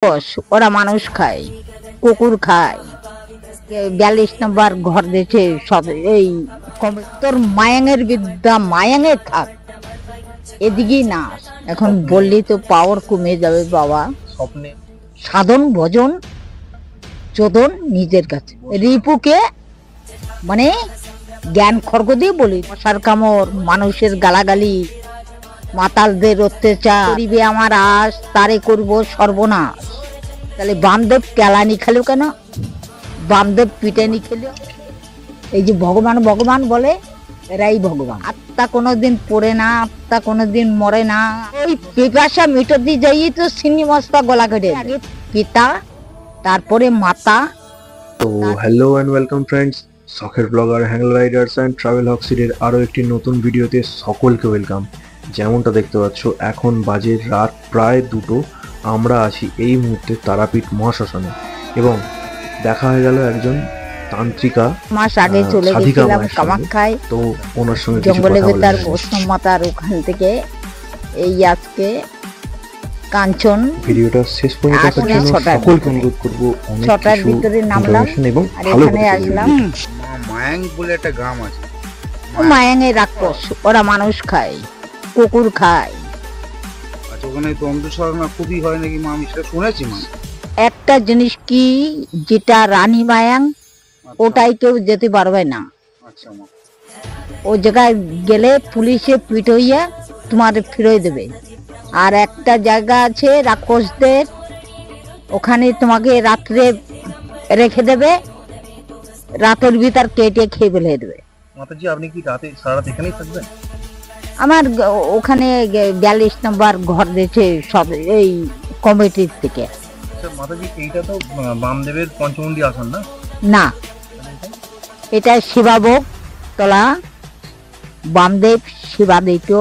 রাক্ষস, ওরা মানুষ খায়, কুকুর খায়। 42 নম্বর ঘর দিয়েছে সব। এই তোর মায়াঙের বিদ্যা মায়াঙে থাক, এদিকেই না। এখন বললি তো পাওয়ার কমে যাবে বাবা। স্বপ্নে সাধন ভজন চোদন নিজের কাছে। রিপুকে মানে জ্ঞান খর্গ দিয়ে বলি, মশার কামড়, মানুষের গালাগালি, মাতালদের অত্যাচার করিবে আমার আশ, তারে করব সর্বনাশ। তাহলে বামদেব কেলানি খেলো কেন? বামদেব পিটানি খেলো? এই যে ভগবান ভগবান বলে, এরাই ভগবান। আত্মা কোনোদিন পড়ে না, আত্মা কোনোদিন মরে না। ওই পিপাসা মিটতি যাই তো সিন্নি মস্তা গলা কেটে, আগে পিতা তারপরে মাতা। তো হ্যালো অ্যান্ড ওয়েলকাম ফ্রেন্ডস, শখের ব্লগার হ্যাংল রাইডার্স অ্যান্ড ট্রাভেল হক্সিডের আরও একটি নতুন ভিডিওতে সকলকে ওয়েলকাম। যেমনটা দেখতে পাচ্ছ এখন বাজে রাত প্রায় 2টো। আমরা আছি এই মুহূর্তে তারাপীঠ মহাশ্মশানে এবং দেখা হয়ে গেল একজন তান্ত্রিকা মাস আগে চলে গেছিলাম কামাখ্যায়। তো ওনার সঙ্গে জঙ্গলের ভেতর বৈষ্ণব মাতার ওখান থেকে এই আজকে কাঞ্চন ভিডিওটা শেষ পর্যন্ত দেখার জন্য সকলকে অনুরোধ করব। 6টার ভিতরে নামলাম এবং আর এখানে আসলাম। মায়াং বলে একটা গ্রাম আছে, মায়াঙে রাক্ষস, ওরা মানুষ খায়, কুকুর খায়। আচ্ছা ওখানে তো অন্ধসাধনা খুবই হয় নাকি মা? আমি সেটা শুনেছি মা। একটা জিনিস কি, যেটা রানী মায়াং, ওটাই কেউ যেতে পারবে না। আচ্ছা মা, ও জায়গায় গেলে পুলিশে পিট হইয়া তোমার ফিরিয়ে দেবে। আর একটা জায়গা আছে রাক্ষসদের, ওখানে তোমাকে রাত্রে রেখে দেবে, রাতের ভিতর কেটে খেয়ে ফেলে দেবে। মাতাজি আপনি কি রাতে সারা রাত এখানেই থাকবেন? আমার ওখানে 42 নম্বর ঘর দিয়েছে সব এই কমিটির থেকে। আচ্ছা মাতাজি, এইটা তো বামদেবের পঞ্চমুণ্ডী আসন না? না, এটা শিবাভোগ তলা, বামদেব শিবাদিত।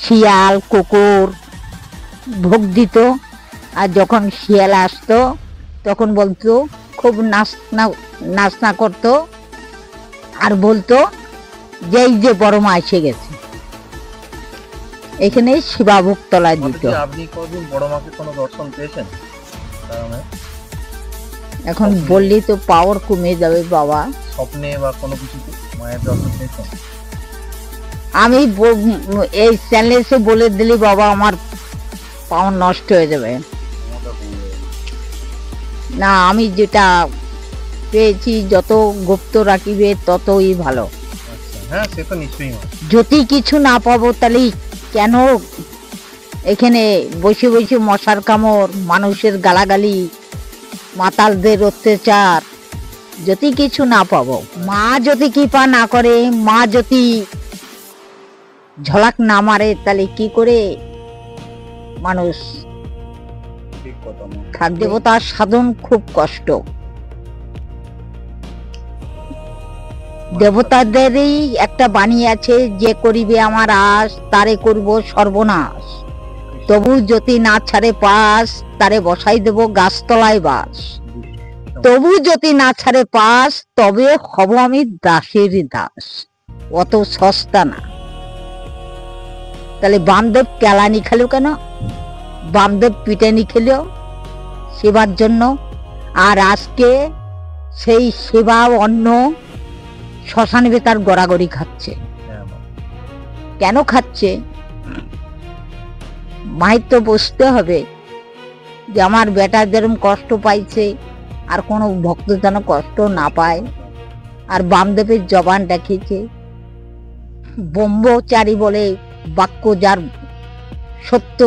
শিয়াল কুকুর ভোগ দিত, আর যখন শিয়াল আসতো তখন বলতো, খুব নাচনা করতো আর বলতো যে এই যে বড় মা এসে গেছে। এখানে শিবাভোগ তলা দিত। আপনি কোনদিন বড় মাকে কোনো দর্শন পেয়েছেন? এখন বললি তো পাওয়ার কমে যাবে বাবা। স্বপ্নে বা কোনো কিছুতে মায়ের দর্শন পেয়েছেন? আমি এই চ্যানেলে বলে দিলি বাবা, আমার পাওয়ার নষ্ট হয়ে যাবে। না, আমি যেটা পেয়েছি যত গুপ্ত রাখিবে ততই ভালো। হ্যাঁ সে তো নিশ্চয়ই। যদি কিছু না পাবো তাহলে কেন এখানে বসে বসে মশার কামড়, মানুষের গালাগালি, মাতালদের অত্যাচার, যদি কিছু না পাবো, মা যদি কৃপা না করে, মা যদি ঝলাক না মারে, তাহলে কি করে মানুষ থাক? দেবতার সাধন খুব কষ্ট। দেবতাদেরই একটা বাণী আছে, যে করিবে আমার আশ, তারে করব সর্বনাশ। তবু যদি না ছাড়ে পাশ, তারে বসাই দেব গাছতলায় বাস। তবু যদি না ছাড়ে পাশ, তবে হব আমি দাসের দাস। অত সস্তা না। তাহলে বামদেব কেলানি খেলো কেন? বামদেব পিটানি খেলো সেবার জন্য। আর আজকে সেই সেবা অন্ন শ্মশান বেতার গড়াগড়ি খাচ্ছে। কেন খাচ্ছে? মায়ের তো বুঝতে হবে যে আমার বেটা যেরকম কষ্ট পাইছে, আর কোনো ভক্ত যেন কষ্ট না পায়। আর বামদেবের জবান দেখিয়েছে, ব্রহ্মচারী বলে বাক্য যার সত্য,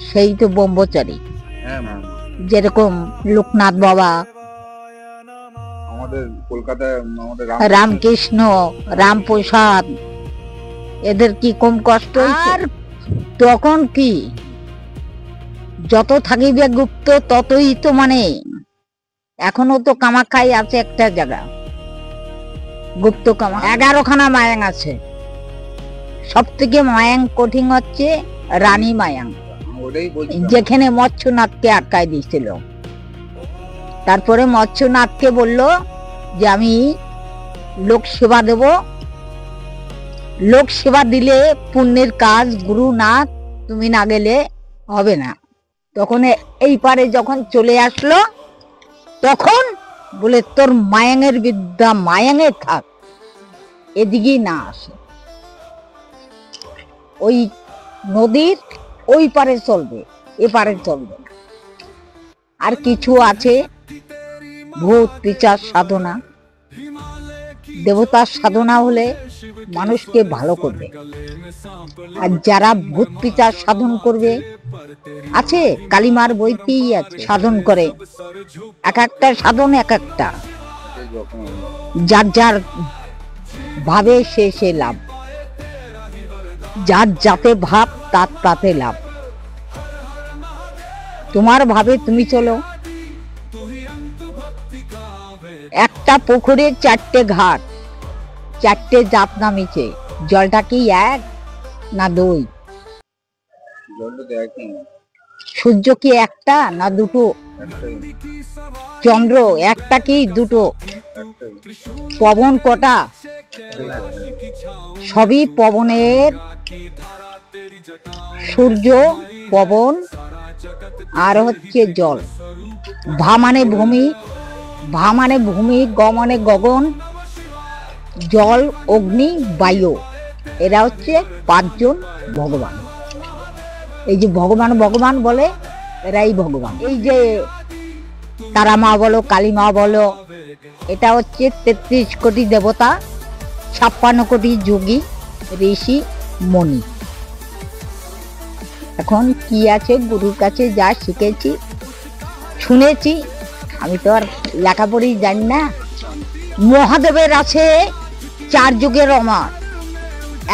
সেই তো ব্রহ্মচারী। যেরকম লোকনাথ বাবা, আমাদের কলকাতায় আমাদের রামকৃষ্ণ, রামপ্রসাদ, এদের কি কম কষ্ট হয়েছে? আর তখন কি, যত থাকিবে গুপ্ত ততই তো মানে, এখনো তো কামাখ্যায় আছে একটা জায়গা গুপ্ত কামা, 11খানা মায়াং আছে। সব থেকে মায়াং কঠিন হচ্ছে রানী মায়াং, যেখানে মৎস্যনাথকে আটকায় দিয়েছিল। তারপরে মৎস্যনাথকে বলল যে আমি লোক সেবা দেব, লোক সেবা দিলে পুণ্যের কাজ, গুরু না তুমি না গেলে হবে না। তখন এই পারে যখন চলে আসলো, তখন বলে তোর মায়াঙের বিদ্যা মায়াঙে থাক, এদিকেই না আসে। ওই নদীর ওই পারে চলবে, এ পারে চলবে না। আর কিছু আছে ভূত পিচার সাধনা, দেবতার সাধনা হলে মানুষকে ভালো করবে। আর যারা ভূত পিচার সাধন করবে আছে, কালিমার বইতেই আছে, সাধন করে। এক একটা সাধন এক একটা, যার যার ভাবে সে সে লাভ, যার যাতে ভাব তার তাতে লাভ। তোমার ভাবে তুমি চলো। একটা পুকুরে 4টে ঘাট, 4টে জাত নামিছে, জলটা কি এক না দুই? সূর্য কি একটা না দুটো? চন্দ্র একটা কি দুটো? পবন কটা? সবই পবনের, সূর্য, পবন আর হচ্ছে জল। ভা মানে ভূমি, ভা মানে ভূমি, গ মানে গগন, জল, অগ্নি, বায়ু। এরা হচ্ছে 5 জন ভগবান। এই যে ভগবান ভগবান বলে, এরাই ভগবান। এই যে তারা মা বলো, কালী মা বলো, এটা হচ্ছে 33 কোটি দেবতা, 56 কোটি যোগী, ঋষি, মণি। এখন কি আছে, গুরুর কাছে যা শিখেছি শুনেছি, আমি তো আর লেখাপড়ি জানি না। মহাদেবের আছে 4 যুগের অমর,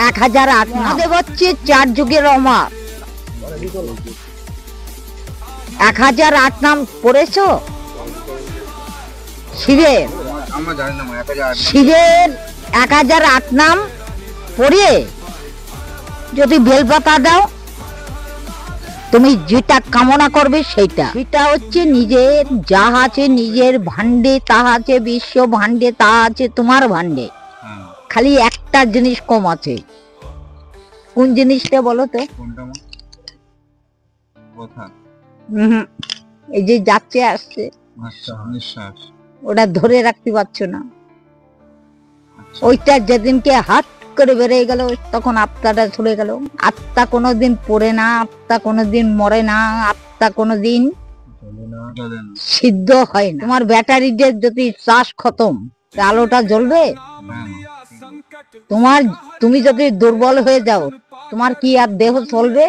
1008। মহাদেব হচ্ছে 4 যুগের অমর। 1008 নাম পড়েছো? শিবের, শিবের 1008 নাম পড়ে যদি বেলপাতা দাও, তুমি যেটা কামনা করবে সেইটা। সেটা হচ্ছে নিজের যা আছে, নিজের ভান্ডে তাহা আছে, বিশ্ব ভান্ডে তাহা আছে, তোমার ভান্ডে। খালি একটা জিনিস কম আছে। কোন জিনিসটা বলো তো? এই যে যাচ্ছে আসছে, ওটা ধরে রাখতে পারছো না। ওইটা যেদিনকে হাত করে বেরিয়ে গেল, তখন আত্মাটা চলে গেল। আত্মা কোনোদিন পড়ে না, আত্মা কোনোদিন মরে না, আত্মা কোনোদিন সিদ্ধ হয় না। তোমার ব্যাটারিদের যদি চার্জ খতম, আলোটা জ্বলবে? তুমি যদি দুর্বল হয়ে যাও, তোমার কি আর দেহ চলবে?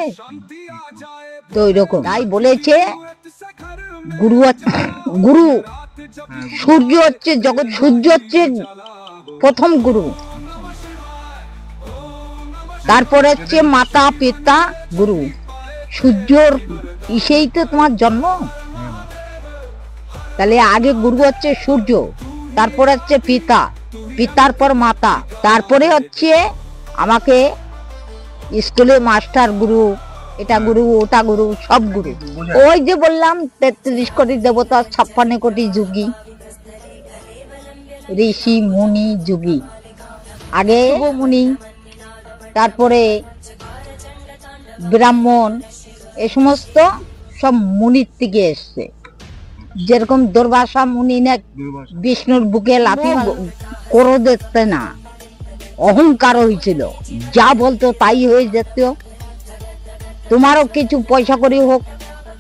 তো ওইরকম তাই বলেছে, গুরু গুরু সূর্য হচ্ছে জগৎ, সূর্য হচ্ছে প্রথম গুরু, তারপরে হচ্ছে মাতা পিতা গুরু। সূর্যর ইসেই তো তোমার জন্ম। তাহলে আগে গুরু হচ্ছে সূর্য, তারপরে হচ্ছে পিতা, পিতার পর মাতা, তারপরে হচ্ছে আমাকে স্কুলে মাস্টার গুরু, এটা গুরু ওটা গুরু, সব গুরু। ওই যে বললাম 33 কোটি দেবতা, 56 কোটি যোগী, ঋষি, মুনি, যোগী। আগে মুনি, তারপরে ব্রাহ্মণ, এ সমস্ত সব মুনির থেকে এসছে। যেরকম দুর্বাসা মুনি না বিষ্ণুর বুকে লাথি করে দেখতে না, অহংকার হয়েছিল, যা বলতো তাই হয়ে যেত। তোমারও কিছু পয়সা করি হোক,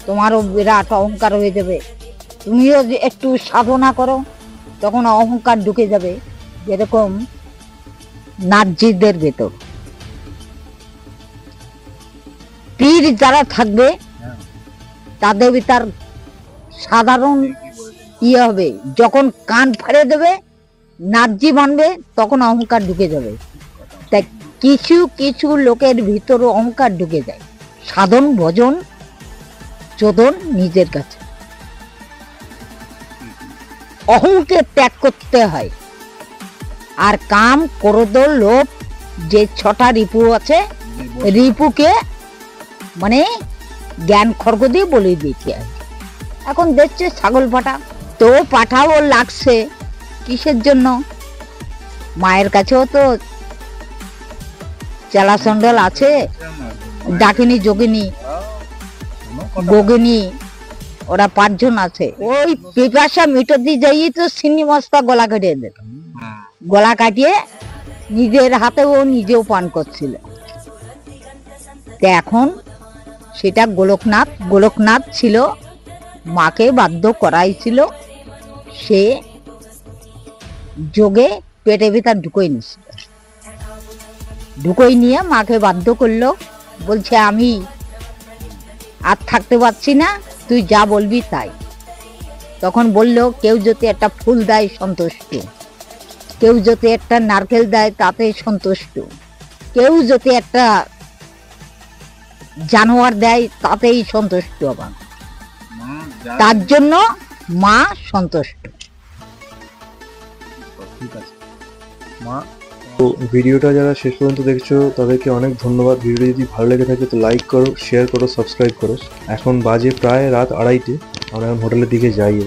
তোমারও বিরাট অহংকার হয়ে যাবে। তুমিও একটু সাধনা করো, তখন অহংকার ঢুকে যাবে। যেরকম নার্জিদের ভেতর পীর যারা থাকবে, তাদের ভিতর সাধারণ ইয়ে হবে, যখন কান ফাড়ে দেবে, নার্জি বানবে, তখন অহংকার ঢুকে যাবে। তাই কিছু কিছু লোকের ভিতরও অহংকার ঢুকে যায়। সাধন ভজন চোদন নিজের কাছে, অহংকে ত্যাগ করতে হয়। আর কাম, ক্রোধ, লোভ, যে 6টা রিপু আছে, রিপুকে মানে জ্ঞান খড়গ দিয়ে বলে দিতে হয়। এখন দেখছে ছাগল পাঠা, তো পাঠাও লাগছে কিসের জন্য? মায়ের কাছেও তো চেলা চন্ডল আছে, ডাকিনী যোগিনী গগিনী ওরা 5 জন আছে। ওই পিপাসা মিটতি যাই তো চিনি মস্তা গলা কাটিয়ে দিল, গলা কাটিয়ে নিজের হাতে ও নিজেও পান করছিল। তো এখন সেটা গোলকনাথ ছিল, মাকে বাধ্য করাইছিল, সে যোগে পেটে ভিতর ঢুকোই নিছিল, ঢুকোই নিয়ে মাকে বাধ্য করলো, বলছে আমি আর থাকতে পারছি না, তুই যা বলবি তাই। তখন বলল কেউ যদি একটা ফুল দেয় সন্তুষ্ট, কেউ যদি একটা নারকেল দেয় তাতে সন্তুষ্ট, কেউ যদি একটা জানোয়ার দেয় তাতেই সন্তুষ্ট আমার, তার জন্য মা সন্তুষ্ট। ঠিক আছে মা। তো ভিডিওটা যারা শেষ পর্যন্ত দেখছো তাদেরকে অনেক ধন্যবাদ। ভিডিও যদি ভালো লেগে থাকে তো লাইক করো, শেয়ার করো, সাবস্ক্রাইব করো। এখন বাজে প্রায় রাত 2:30, আমরা এখন হোটেলের দিকে যাই।